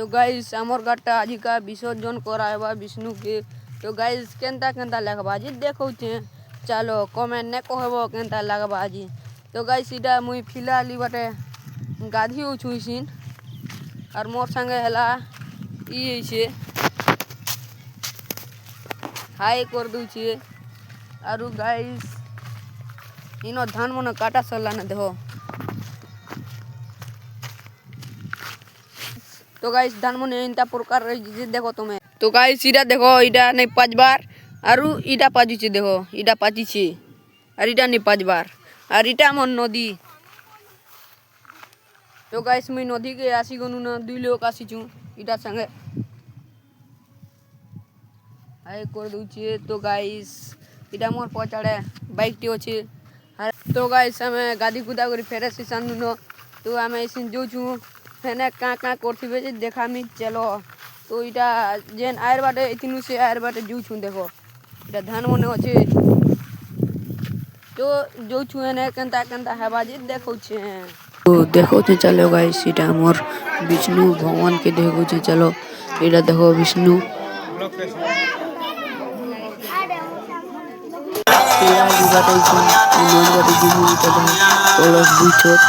तो गाइस आमर गाटा आज का विसर्जन कराएबा विष्णु के। तो गाइस केनता केनता लगबा जी देखो चलो कमेंट ने कहबो केनता लगबा जी। तो गाइस इडा मुई फिलहाल बाटे गाधी उछुइसिन और मोर संगे हला ई छे हाई कर दू छे। और गाइस इनो धान मन काटा सरला न देखो। तो गाइस धान मन इंता प्रकार देखो तुम्हें। तो गाइस इडा देखो इडा नहीं 5 बार और इडा पाजी छे देखो इडा पाजी छे और इडा नहीं 5 बार और इटा मन नदी। तो गाइस मुई नदी के आसी गनु न 2 लोग आसी छु इडा संगे हाय कर दू छे। तो गाइस इडा मोर पछाड़े बाइक टी अछि। तो गाइस हमें गादी गुदा करी फेरे से सानु न। तो हमें इसिन जो छु फेने का करथिबे जे देखामी चलो। तो इटा जेन आयर बाटे इतिनु से आयर बाटे जो छु देखो इटा धान मन अछि। तो जो छु ने केनता केनता हेबाजी देखौ छे। तो देखो छे चलो गाइस इटा मोर विष्णु भगवान के देखो छे चलो इटा देखो विष्णु इरा बाटे नदी बाटे जीबू इटा कलश बुझत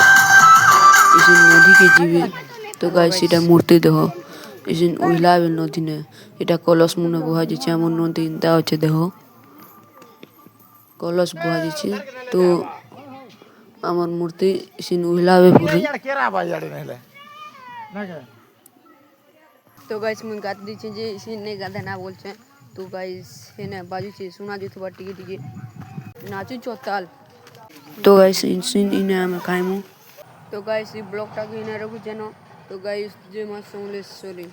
इसिन नदी के जीवे। तो गाइस इटा मूर्ति देखो इसिन उहिला बे नदी ने इटा कलश मुने बुहा जे हमर नदी इंता अछि देखो कलश बुहा जे। तो हमर मूर्ति इसिन उहिला बे पूरी। तो गाइस मुन गात दी छे जे इसिन ने गादे ना बोल छे। तो गाइस हेने बाजू छे सुना जुथबा टिके टिके नाचू चोताल। तो गाइस इसिन इने हम खाइमु। तो गाइस ई ब्लॉग टा के इने रखु जेनो। तो गाइस जे मा सोले सॉरी।